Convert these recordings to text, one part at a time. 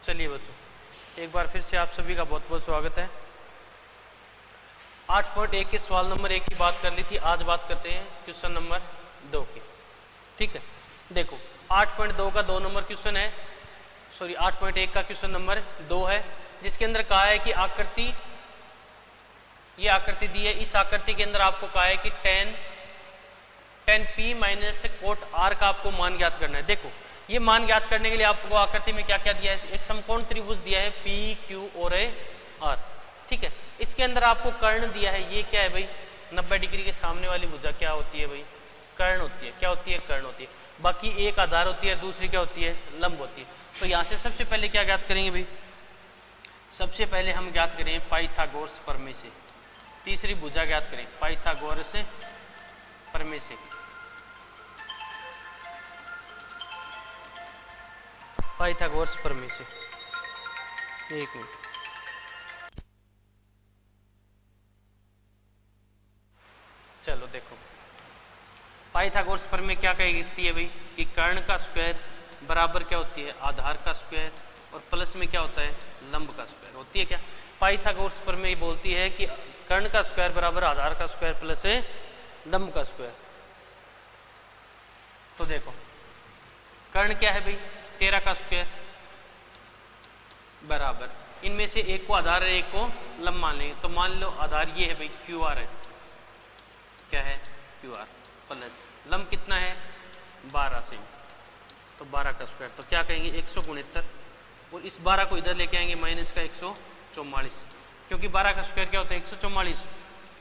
चलिए बच्चों, एक बार फिर से आप सभी का बहुत बहुत स्वागत है। 8.1 के सवाल नंबर 1 की बात कर ली थी, आज बात करते हैं क्वेश्चन नंबर 2 की। ठीक है, देखो 8.2 का 2 नंबर क्वेश्चन है, सॉरी 8.1 का क्वेश्चन नंबर 2 है, जिसके अंदर कहा है कि आकृति, ये आकृति दी है, इस आकृति के अंदर आपको कहा है कि tan p minus cot r का आपको मान ज्ञात करना है। देखो ये मान ज्ञात करने के लिए आपको आकृति में क्या क्या दिया है, एक समकोण त्रिभुज दिया है P, Q और R। ठीक है, इसके अंदर आपको कर्ण दिया है, ये क्या है भाई 90 डिग्री के सामने वाली भुजा क्या होती है भाई, कर्ण होती है। क्या होती है, कर्ण होती है। बाकी एक आधार होती है, दूसरी क्या होती है, लंब होती है। तो यहाँ से सबसे पहले क्या ज्ञात करेंगे भाई, सबसे पहले हम ज्ञात करेंगे पाइथागोरस प्रमेय से, तीसरी भुजा ज्ञात करें पाइथागोरस प्रमेय से। पाइथागोरस प्रमेय से, एक मिनट, चलो देखो पाइथागोरस प्रमेय क्या कहती है भाई कि कर्ण का स्क्वायर बराबर क्या होती है, आधार का स्क्वायर, और प्लस में क्या होता है, लंब का स्क्वायर होती है। क्या पाइथागोरस प्रमेय बोलती है कि कर्ण का स्क्वायर बराबर आधार का स्क्वायर प्लस है लंब का स्क्वायर। तो देखो कर्ण क्या है भाई, 13 का स्क्वायर बराबर, इनमें से एक को आधार है, एक को लंब मान लेंगे। तो मान लो आधार ये है भाई QR है, क्या है QR, प्लस लंब कितना है 12 से, तो 12 का स्क्वायर, तो क्या कहेंगे 169, और इस 12 को इधर लेके आएंगे माइनस का 144, क्योंकि 12 का स्क्वायर क्या होता है 144,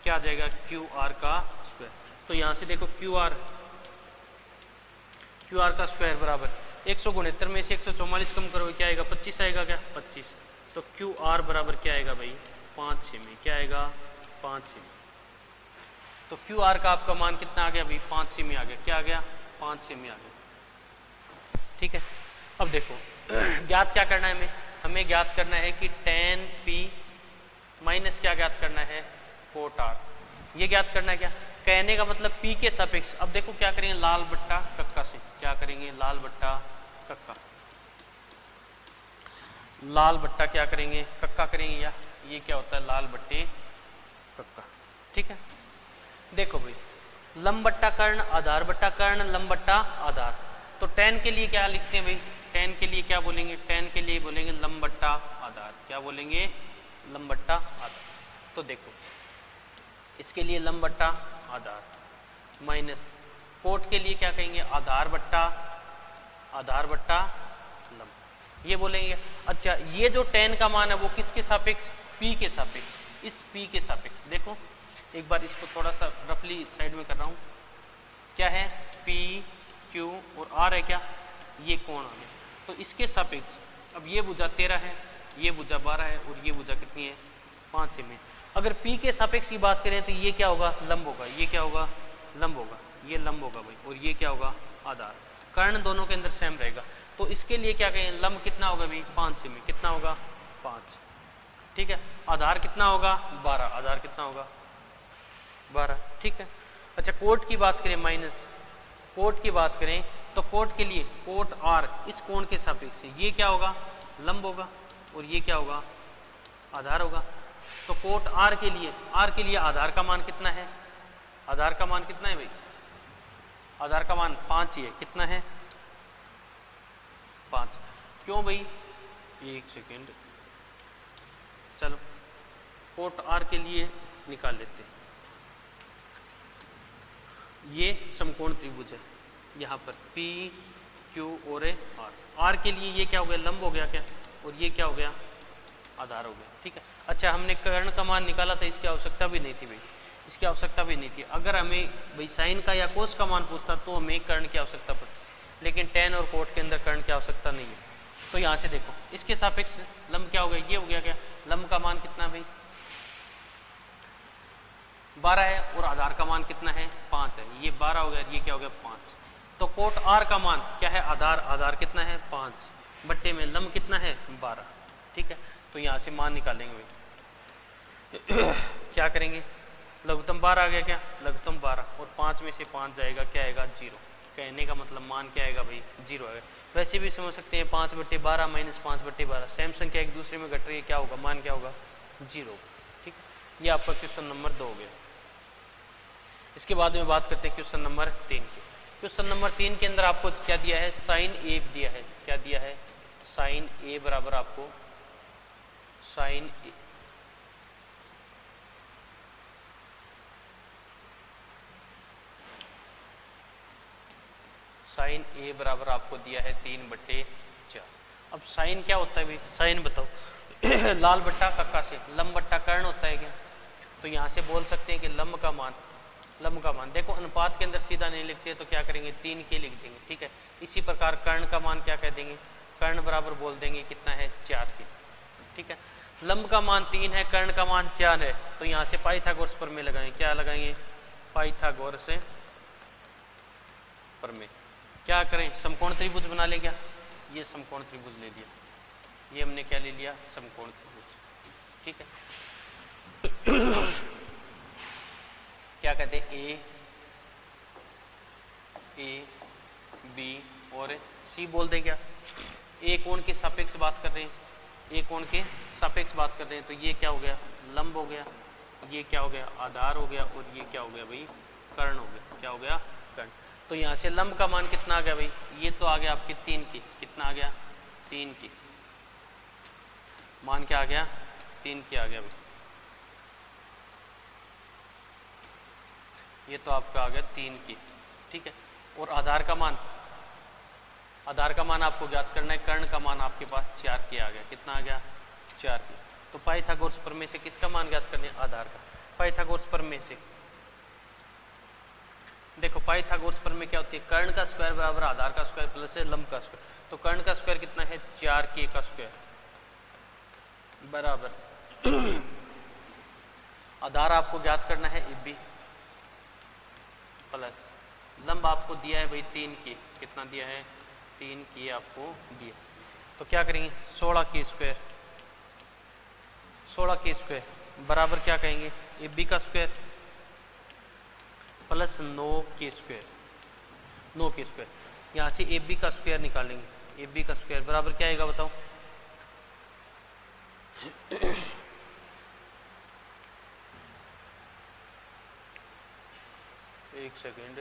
क्या आ जाएगा QR का स्क्वायर। तो यहाँ से देखो QR का स्क्वायर बराबर 169 में से 144 कम करो क्या आएगा, 25 आएगा, क्या 25। तो QR बराबर क्या आएगा भाई 5 सेमी, क्या आएगा 5 सेमी। तो QR का आपका मान कितना आ गया भाई 5 सेमी आ गया, क्या आ गया 5 सेमी आ गया। ठीक है, अब देखो ज्ञात क्या करना है, हमें ज्ञात करना है कि tan p माइनस क्या ज्ञात करना है, कोट r, ये ज्ञात करना है। क्या कहने का मतलब p के सापेक्ष। अब देखो क्या करेंगे, लाल बट्टा कक्का से, क्या करेंगे लाल बट्टा कक्का, लाल बट्टा क्या करेंगे कक्का करेंगे, या ये क्या होता है लाल बट्टे कक्का। ठीक है, देखो भाई लंब बट्टा कर्ण, आधार बट्टा कर्ण, लंब बट्टा आधार। तो tan के लिए क्या लिखते हैं भाई, tan के लिए क्या बोलेंगे, tan के लिए बोलेंगे लंब बट्टा आधार, क्या बोलेंगे लंब बट्टा आधार। तो देखो इसके लिए लंब बट्टा आधार माइनस कोट के लिए क्या कहेंगे, आधार बट्टा लंब, ये बोलेंगे। अच्छा ये जो tan का मान है वो किसके सापेक्ष, p के सापेक्ष, इस p के सापेक्ष। देखो एक बार इसको थोड़ा सा रफली साइड में कर रहा हूँ, क्या है P, Q और R है, क्या ये कोण आ गया। तो इसके सापेक्ष अब ये भुजा 13 है, ये भुजा 12 है, और ये भुजा कितनी है 5 सेमी। अगर P के सापेक्ष की बात करें तो ये क्या होगा, लंब होगा, ये क्या होगा लंब होगा, ये लंब होगा भाई, और ये क्या होगा आधार। कर्ण दोनों के अंदर सेम रहेगा। तो इसके लिए क्या कहें, लंब कितना होगा भाई 5 सेमी, कितना होगा 5। ठीक है, आधार कितना होगा 12, आधार कितना होगा 12। ठीक है, अच्छा कोट की बात करें, माइनस कोट की बात करें तो कोट के लिए कोट R इस कोण के सापेक्ष ये क्या होगा लंब होगा, और ये क्या होगा आधार होगा। तो कोट R के लिए आधार का मान कितना है, आधार का मान कितना है भाई, आधार का मान 5 ही है, कितना है 5। क्यों भाई, एक सेकेंड, चलो कोट R के लिए निकाल लेते हैं। ये समकोण त्रिभुज है, यहाँ पर P, Q और R के लिए ये क्या हो गया लंब हो गया, क्या, और ये क्या हो गया आधार हो गया। ठीक है, अच्छा हमने कर्ण का मान निकाला था, इसकी आवश्यकता भी नहीं थी भाई, इसकी आवश्यकता भी नहीं थी। अगर हमें भाई साइन का या कोस का मान पूछता तो हमें कर्ण की आवश्यकता पड़ती, लेकिन tan और कोट के अंदर कर्ण की आवश्यकता नहीं है। तो यहाँ से देखो इसके सापेक्ष लंब क्या हो गया, ये हो गया, क्या लंब का मान कितना भाई 12 है, और आधार का मान कितना है 5 है, ये 12 हो गया, ये क्या हो गया 5। तो कोट R का मान क्या है, आधार कितना है 5 बट्टे में लंब कितना है 12। ठीक है, तो यहाँ से मान निकालेंगे भाई क्या करेंगे, लघुत्तम 12 आ गया, क्या लघुत्तम 12, और 5 में से 5 जाएगा, क्या आएगा 0। कहने का मतलब मान क्या आएगा भाई, 0 आएगा। वैसे भी समझ सकते हैं 5/12 माइनस 5/12, सेम संख्या एक दूसरे में घट रही है, क्या होगा, मान क्या होगा, 0। ठीक है, ये आपका क्वेश्चन नंबर 2 हो गया। इसके बाद में बात करते हैं क्वेश्चन नंबर 3 की। क्वेश्चन नंबर 3 के अंदर आपको क्या दिया है, साइन ए दिया है। क्या दिया है, साइन ए बराबर आपको साइन ए बराबर आपको दिया है 3/4। अब साइन क्या होता है भाई, साइन बताओ लाल बट्टा कक्का से लंब बट्टा कर्ण होता है क्या, तो यहाँ से बोल सकते हैं कि लंब का मान देखो अनुपात के अंदर सीधा नहीं लिखते तो क्या करेंगे, 3 के लिख देंगे। ठीक है, इसी प्रकार कर्ण का मान क्या कह देंगे, कर्ण बराबर बोल देंगे कितना है, 4 के। ठीक है, लंब का मान 3 है, कर्ण का मान 4 है, तो यहाँ से पाइथागोरस प्रमेय लगाएंगे। क्या लगाएंगे, पाइथागोरस प्रमेय। क्या करें, समकोण त्रिभुज बना ले। क्या ये समकोण त्रिभुज ले लिया, ये हमने क्या ले लिया, समकोण त्रिभुज। ठीक है, क्या कहते हैं, ए बी और सी बोल दें। क्या ए कोण के सापेक्ष बात कर रहे हैं, ए कोण के सापेक्ष बात कर रहे हैं, तो ये क्या हो गया, लंब हो गया, ये क्या हो गया, आधार हो गया, और ये क्या हो गया भाई, कर्ण हो गया। क्या हो गया, कर्ण। तो यहाँ से लंब का मान कितना आ गया भाई, ये तो आ गया आपके 3 की, कितना आ गया, 3 की, मान क्या आ गया, 3 की आ गया भाई, ये तो आपका आ गया 3 की। ठीक है, और आधार का मान आपको ज्ञात करना है, कर्ण का मान आपके पास 4 की आ गया, कितना आ गया, 4 की। तो पाइथागोरस प्रमेय से किसका मान ज्ञात करना है, आधार का। पाइथागोरस प्रमेय से देखो, पाइथागोरस प्रमेय क्या होती है, कर्ण का स्क्वायर बराबर आधार का स्क्वायर प्लस है लंब का स्क्वायर। तो कर्ण का स्क्वायर कितना है, 4k का स्क्वायर बराबर आधार आपको ज्ञात करना है AB प्लस लंब आपको दिया है भाई 3 की, कितना दिया है, 3 की आपको दिया। तो क्या करेंगे, 16k स्क्वायर बराबर क्या कहेंगे, AB का स्क्वायर प्लस 9k स्क्वायर। यहाँ से AB का स्क्वायर निकालेंगे, AB का स्क्वायर बराबर क्या आएगा बताओ, एक सेकेंड,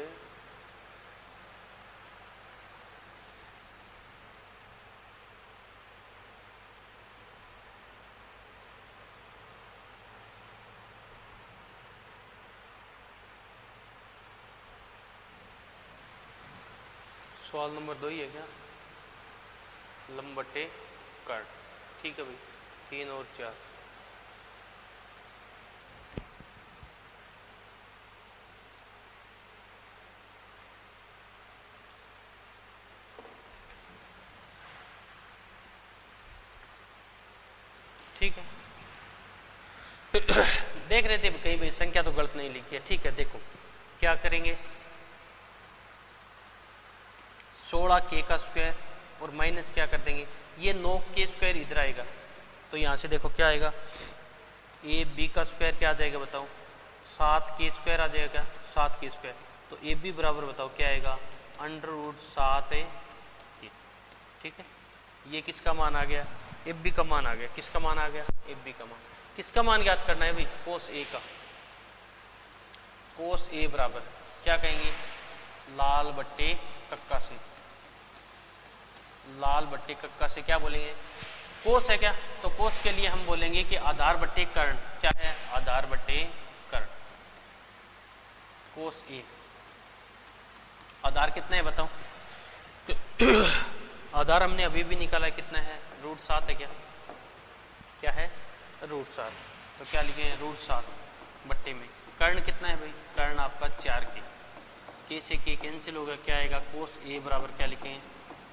सवाल नंबर 2 ही है क्या, लंब बटे कर्ण। ठीक है भाई, 3 और 4। ठीक है, देख रहे थे कहीं भाई संख्या तो गलत नहीं लिखी है। ठीक है, देखो क्या करेंगे, 16k का स्क्वायर और माइनस क्या कर देंगे, ये 9k स्क्वायर इधर आएगा, तो यहाँ से देखो क्या आएगा, AB का स्क्वायर क्या आ जाएगा बताओ, 7k स्क्वायर आ जाएगा, 7k स्क्वायर। तो AB बराबर बताओ क्या आएगा, √7k। ठीक है, ये किसका मान आ गया, AB का मान आ गया। किसका मान आ गया, AB का मान। किसका मान ज्ञात करना है भाई, कोस A का। कोस A बराबर क्या कहेंगे, लाल बट्टे कक्का से, लाल बट्टे कक्का से क्या बोलेंगे, कोस है क्या, तो कोस के लिए हम बोलेंगे कि आधार बट्टे कर्ण। क्या है, आधार बट्टे कर्ण, कोस A। आधार कितना है बताओ, आधार हमने अभी भी निकाला है, कितना है, √7 है। क्या है, √7। तो क्या लिखे हैं, √7 बट्टे में कर्ण कितना है भाई, कर्ण आपका 4k, k से k कैंसिल होगा, क्या आएगा, कोस A बराबर क्या लिखे हैं,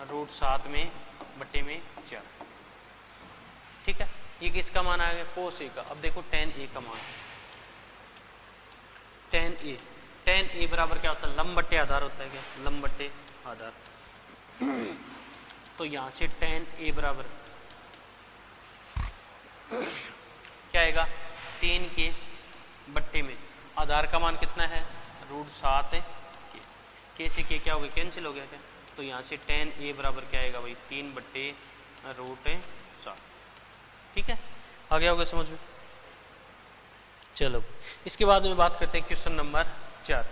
√7 में बट्टे में 4। ठीक है, ये किसका मान आ गया, कोस A का। अब देखो tan A का मान, tan A बराबर क्या होता है, लंब बट्टे आधार होता है। क्या, लंब बट्टे आधार। तो यहाँ से tan A बराबर क्या आएगा, 3k बट्टे में आधार का मान कितना है, √7 के। के से के क्या हो गया, कैंसिल हो गया क्या। तो यहाँ से tan a बराबर क्या आएगा भाई, 3/√7। ठीक है, आ गया होगा समझ में। चलो इसके बाद में बात करते हैं क्वेश्चन नंबर 4।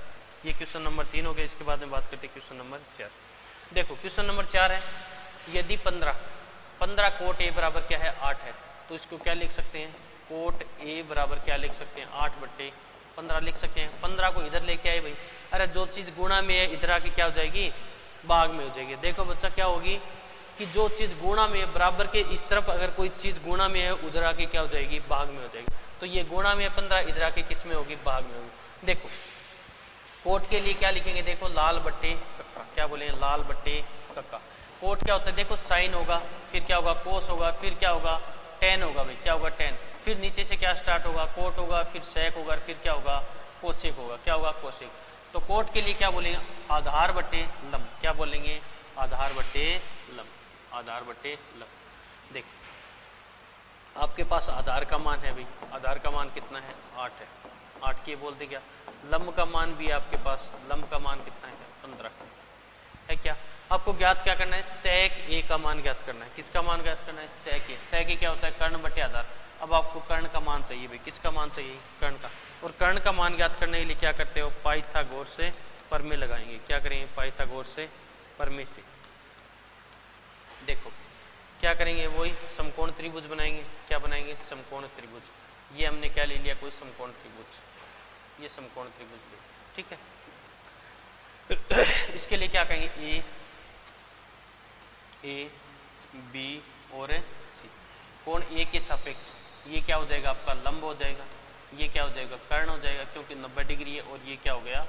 ये क्वेश्चन नंबर 3 हो गया, इसके बाद में बात करते हैं क्वेश्चन नंबर 4। देखो क्वेश्चन नंबर 4 है, यदि 15 कोट a बराबर क्या है 8 है, तो इसको क्या लिख सकते हैं, कोट a बराबर क्या लिख सकते हैं, 8/15 लिख सकते हैं। 15 को इधर लेके आए भाई, अरे जो चीज़ गुणा में है इधर आके क्या हो जाएगी, भाग में हो जाएगी। देखो बच्चा क्या होगी कि जो चीज़ गुणा में है बराबर के इस तरफ अगर कोई चीज़ गुणा में है उधर आके क्या हो जाएगी, भाग में हो जाएगी। तो ये गुणा में 15 इधर आके किस में होगी, भाग में होगी। देखो कोट के लिए क्या लिखेंगे, देखो लाल बट्टे कक्का, क्या बोलेंगे, लाल बट्टे कक्का। कोट क्या होता है, देखो साइन होगा, फिर क्या होगा, कोस होगा, फिर क्या होगा, टेन होगा भाई, क्या होगा, टेन। फिर नीचे से क्या स्टार्ट होगा, कोट होगा, फिर सेक होगा, फिर क्या होगा, कोसेक होगा, क्या होगा, कोसेक। तो कोट के लिए क्या बोलेंगे, आधार बट्टे लंब, क्या बोलेंगे, आधार बट्टे लंब, आधार बट्टे लंब। देख आपके पास आधार का मान है भाई, आधार का मान कितना है, 8 है, 8 के बोलते क्या, लंब का मान भी है आपके पास, लंब का मान कितना है, 15 है क्या। आपको ज्ञात क्या करना है, सेक ए का मान ज्ञात करना है। किसका मान ज्ञात करना है, सेक ए। सेक ए क्या होता है, कर्ण बटे आधार। अब आपको कर्ण का मान चाहिए भाई, किसका मान चाहिए, कर्ण का। और कर्ण का मान ज्ञात करने के लिए क्या करते हो, पाइथागोरस से परमे लगाएंगे। क्या करेंगे, पाइथागोरस से परमे से। देखो क्या करेंगे, वही समकोण त्रिभुज बनाएंगे। क्या बनाएंगे, समकोण त्रिभुज। ये हमने क्या ले लिया, कोई समकोण त्रिभुज, ये समकोण त्रिभुज ले, ठीक है। इसके लिए क्या कहेंगे, ए बी और सी। कोण ए के सापेक्ष ये क्या हो जाएगा, आपका लंब हो जाएगा, ये क्या हो जाएगा, कर्ण हो जाएगा, क्योंकि 90 डिग्री है। और ये क्या हो गया,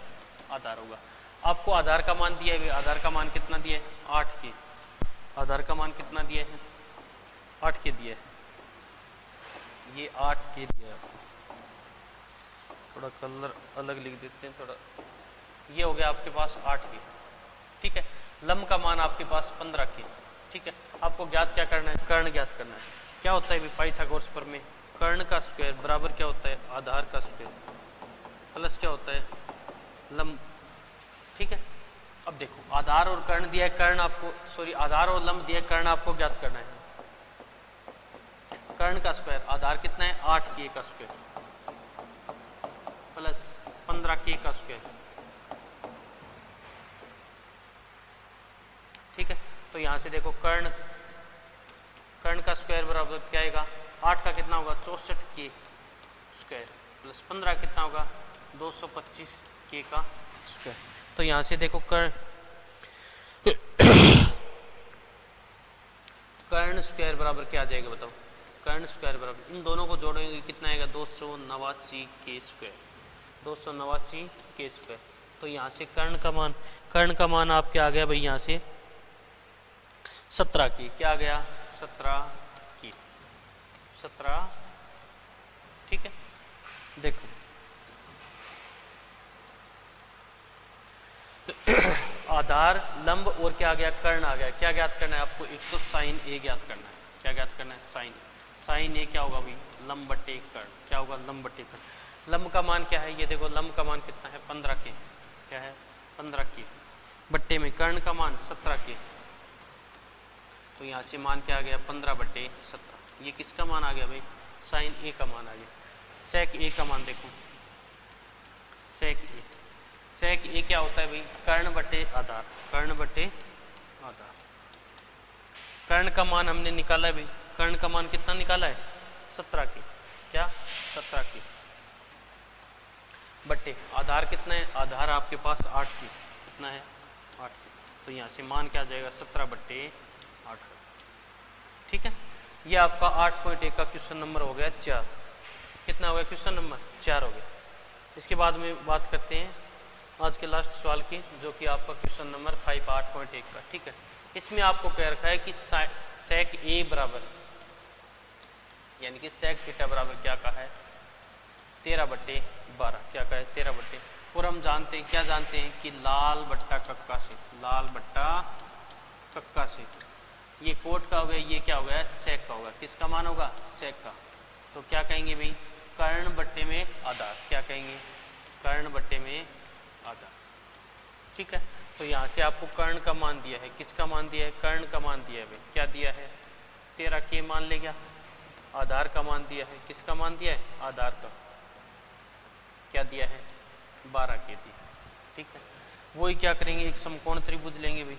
आधार होगा। आपको आधार का मान दिया है, आधार का मान कितना दिया है, 8 के। आधार का मान कितना दिया है, 8 के दिया है, ये 8 के दिया है। थोड़ा कलर अलग लिख देते हैं थोड़ा। ये हो गया आपके पास 8 के, ठीक है। लंब का मान आपके पास 15 के, ठीक है। आपको ज्ञात क्या करना है, कर्ण ज्ञात करना है। क्या होता है पाइथागोरस प्रमेय, कर्ण का स्क्वायर बराबर क्या होता है, आधार का स्क्वायर प्लस क्या होता है, लंब, ठीक है। अब देखो आधार और कर्ण दिया है, कर्ण आपको सॉरी आधार और लंब दिया है, कर्ण आपको ज्ञात करना है। कर्ण का स्क्वायर, आधार कितना है, 8 के का स्क्वायर प्लस 15 के का स्क्वायर, ठीक है। तो यहां से देखो कर्ण का स्क्वायर बराबर क्या आएगा, 8 का कितना होगा, 64 के स्क्वायर प्लस 15 कितना होगा, 225 के का स्क्वायर। तो यहां से देखो कर्ण स्क्वायर बराबर क्या आ जाएगा बताओ, कर्ण स्क्वायर बराबर इन दोनों को जोड़ेंगे कितना आएगा, 289 के स्क्वायर, 289 के स्क्वायर। तो यहाँ से कर्ण का मान आपके आ गया भाई, यहाँ से 17 की, क्या आ गया, 17 की, 17, ठीक है। देखो आधार, लंब और क्या आ गया, कर्ण आ गया। क्या ज्ञात करना है आपको, एक तो साइन ए ज्ञात करना है। क्या ज्ञात करना है, साइन ए क्या होगा भाई, लंब बटे कर्ण, क्या होगा, लंब बटे कर्ण। लंब का मान क्या है, ये देखो लंब का मान कितना है, 15 के, क्या है, 15 के बट्टे में कर्ण का मान 17 के। तो यहाँ से मान क्या आ गया, 15/17। ये किसका मान आ गया भाई, साइन ए का मान आ गया। सेक ए का मान देखो, सेक ए क्या होता है भाई, कर्ण बटे आधार, कर्ण बटे आधार। कर्ण का मान हमने निकाला है भाई, कर्ण का मान कितना निकाला है, 17 के, क्या 17 के बट्टे आधार कितना है, आधार आपके पास 8 की, कितना है, 8 की। तो यहाँ से मान क्या आ जाएगा, 17/8, ठीक है। ये आपका 8.1 का क्वेश्चन नंबर हो गया 4। कितना हो गया, क्वेश्चन नंबर 4 हो गया। इसके बाद में बात करते हैं आज के लास्ट सवाल की, जो कि आपका क्वेश्चन नंबर 5 8.1 का, ठीक है। इसमें आपको कह रखा है कि सेक ए बराबर यानी कि सेक थीटा बराबर क्या कहा है, 13/12, क्या कहा है, 13 और हम जानते हैं, क्या जानते हैं कि लाल बट्टा कक्का से ये कोट का हो गया, ये क्या हो गया, सेक का होगा। किसका मान होगा, सेक का। तो क्या कहेंगे भाई, कर्ण बट्टे में आधार, क्या कहेंगे, कर्ण बट्टे में आधार, ठीक है। तो यहाँ से आपको कर्ण का मान दिया है, किसका मान दिया है, कर्ण का मान दिया है भाई, क्या दिया है 13 के मान ले गया। आधार का मान दिया है, किसका मान दिया है, आधार का, क्या दिया है 12 के दिया। ठीक है, वही क्या करेंगे, एक समकोण त्रिभुज लेंगे भाई,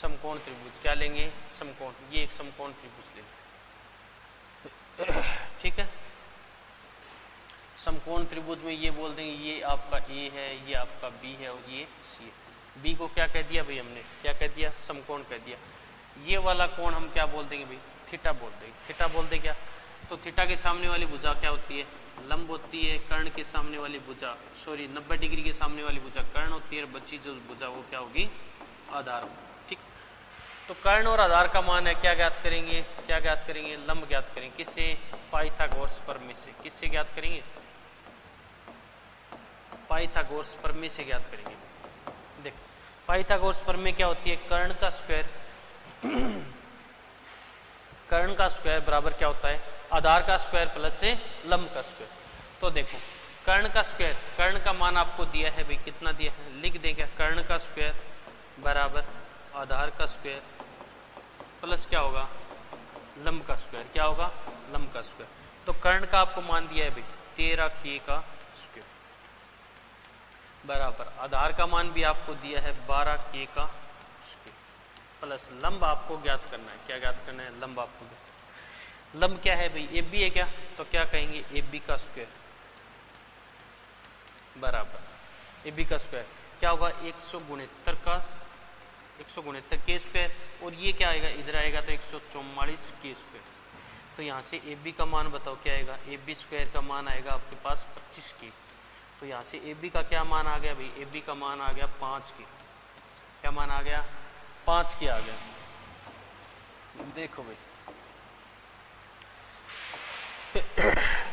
समकोण त्रिभुज क्या लेंगे, समकोण, ये एक समकोण त्रिभुज लेंगे। ठीक है, समकोण त्रिभुज में ये बोल देंगे ये आपका ए है, ये आपका बी है और ये सी है। बी को क्या कह दिया भाई हमने, क्या कह दिया, समकोण कह दिया। ये वाला कोण हम क्या बोल देंगे भाई, थीटा बोल देंगे। थीटा बोल दें क्या, तो थीटा के सामने वाली भुजा क्या होती है, लंब होती है। कर्ण के सामने वाली भुजा, सॉरी 90 डिग्री के सामने वाली भुजा कर्ण होती है, बची जो भुजा वो क्या होगी, आधार होगी। ठीक, तो कर्ण और आधार का मान है, क्या ज्ञात करेंगे, क्या ज्ञात करेंगे, लंब ज्ञात करेंगे। किससे, पाइथागोरस प्रमेय से। किससे ज्ञात करेंगे, पाइथागोरस प्रमेय से ज्ञात करेंगे। देखो पाइथागोरस प्रमेय क्या होती है, कर्ण का स्क्वायर कर्ण का स्क्वायर बराबर क्या होता है, आधार का स्क्वायर प्लस से लंब का स्क्वायर। तो देखो कर्ण का स्क्वायर, कर्ण का मान आपको दिया है भाई, कितना दिया है, लिख दें क्या, कर्ण का स्क्वायर बराबर आधार का स्क्वायर प्लस क्या होगा, लंब का स्क्वायर, क्या होगा, लंब का स्क्वायर। तो कर्ण का आपको मान दिया है भाई 13 के का स्क्वायर बराबर आधार का मान भी आपको दिया है 12 के का स्क्वायर प्लस लंब आपको ज्ञात करना है। क्या ज्ञात करना है, लंब आपको ज्ञात। लंब क्या है भाई, ए बी है क्या, तो क्या कहेंगे ए बी का स्क्वायर बराबर ए बी का स्क्वायर क्या होगा 169 का 169 के स्क्वायर, और ये क्या आएगा, इधर आएगा तो 144 के स्क्वायर। तो यहाँ से ए बी का मान बताओ क्या आएगा, ए बी स्क्वायर का मान आएगा आपके पास 25 के। तो यहाँ से ए बी का क्या मान आ गया भाई, ए बी का मान आ गया 5 के। क्या मान आ गया, 5 के आ गया। देखो भाई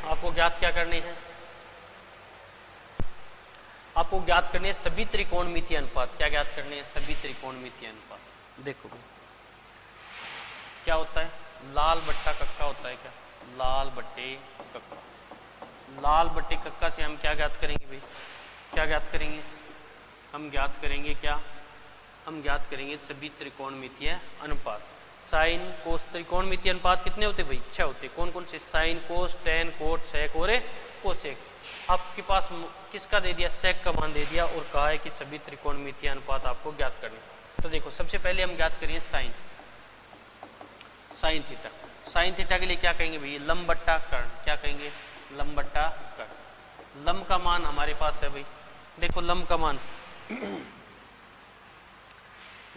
आपको ज्ञात क्या करनी है, आपको ज्ञात करनी है सभी त्रिकोणमितीय अनुपात। क्या ज्ञात करने हैं, सभी त्रिकोणमितीय अनुपात। देखो भाई क्या होता है, लाल बट्टा कक्का होता है, क्या लाल बट्टे कक्का। लाल बट्टे कक्का से हम क्या ज्ञात करेंगे भाई, क्या ज्ञात करेंगे, हम ज्ञात करेंगे क्या, हम ज्ञात करेंगे सभी त्रिकोणमितीय अनुपात। साइन कोस त्रिकोणमितीय अनुपात कितने होते भाई, 6 होते। कौन कौन से, sine cos tan cot sec और कोसेक। आपके पास किसका दे दिया, सेक का मान दे दिया और कहा है कि सभी त्रिकोणमितीय अनुपात आपको ज्ञात करने। तो देखो सबसे पहले हम ज्ञात करेंगे sine, sine theta. Sine theta के लिए क्या कहेंगे भाई, लंब बट्टा कर्ण। क्या कहेंगे, लंब बट्टा कर्ण। लंब का मान हमारे पास है भाई, देखो लंब का मान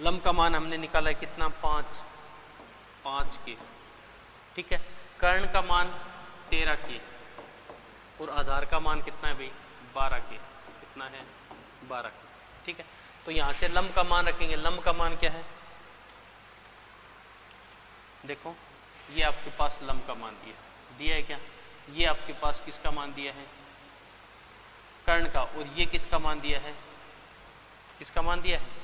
लंब का मान हमने निकाला है कितना, 5 के। ठीक है, कर्ण का मान 13 के और आधार का मान कितना है भाई, 12 के। कितना है, 12 के। ठीक है, तो यहाँ से लंब का मान रखेंगे। लंब का मान क्या है, देखो ये आपके पास लंब का मान दिया है क्या, ये आपके पास किसका मान दिया है, कर्ण का, और ये किसका मान दिया है, किसका मान दिया है,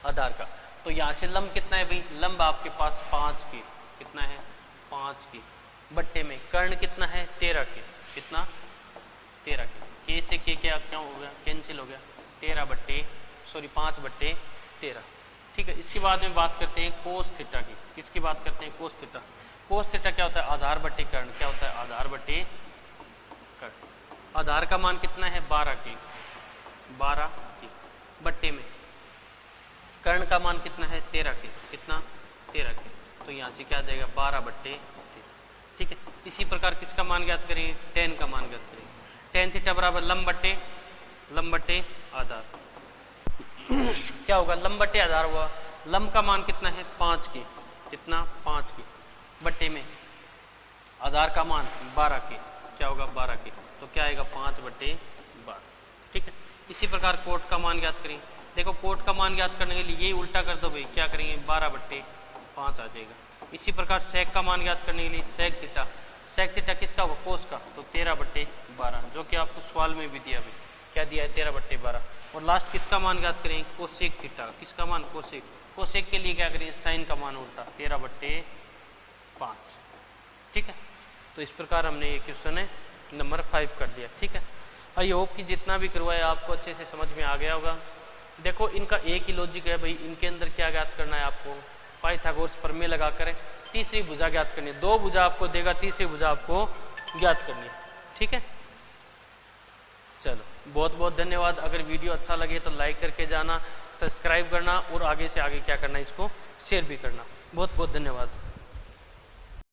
आधार का। तो यहाँ से लंब कितना है भाई, लंब आपके पास 5 के। कितना है, 5 के बट्टे में कर्ण कितना है, 13 के। कितना, 13 के से के क्या हो गया, कैंसिल हो गया, 5 बट्टे 13। ठीक है, इसके बाद में बात करते हैं कोस थीटा की। किसकी बात करते हैं, कोस थीटा। कोस थीटा क्या होता है, आधार बट्टे कर्ण। क्या होता है, आधार बट्टे कर्ण। आधार का मान कितना है, 12 के बट्टे में कर्ण का मान कितना है, 13 के। कितना, 13 के। तो यहाँ से क्या आ जाएगा, 12 बट्टे 13। ठीक है, इसी प्रकार किसका मान ज्ञात करेंगे, टेन का मान ज्ञात करेंगे। टेन थीटा बराबर लंब बट्टे आधार। क्या होगा, लंब बट्टे आधार हुआ। लंब का मान कितना है, 5 के। कितना, 5 के बट्टे में आधार का मान 12 के। क्या होगा, 12 के। तो क्या आएगा, 5 बट्टे 12। ठीक है, इसी प्रकार कोट का मान ज्ञात करेंगे। देखो कोट का मान ज्ञात करने के लिए यही उल्टा कर दो भाई, क्या करेंगे, 12 बट्टे 5 आ जाएगा। इसी प्रकार सेक का मान ज्ञात करने के लिए सेक थीटा। सेक थीटा किसका होगा, कोस का। तो 13 बट्टे 12, जो कि आपको सवाल में भी दिया भाई, क्या दिया है, 13 बट्टे 12। और लास्ट किसका मान ज्ञात करेंगे, कोसेक थीटा। किसका मान, कोसेक। कोसेक के लिए क्या करेंगे, साइन का मान उल्टा, 13 बट्टे 5। ठीक है, तो इस प्रकार हमने ये क्वेश्चन है नंबर 5 कर दिया। ठीक है, आई होप कि जितना भी करवाया आपको अच्छे से समझ में आ गया होगा। देखो इनका एक ही लॉजिक है भाई, इनके अंदर क्या ज्ञात करना है आपको, पाइथागोरस प्रमेय लगा कर तीसरी भुजा ज्ञात करनी है। 2 भुजा आपको देगा, तीसरी भुजा आपको ज्ञात करनी है। ठीक है, चलो बहुत बहुत धन्यवाद। अगर वीडियो अच्छा लगे तो लाइक करके जाना, सब्सक्राइब करना और आगे से आगे क्या करना, इसको शेयर भी करना। बहुत बहुत धन्यवाद।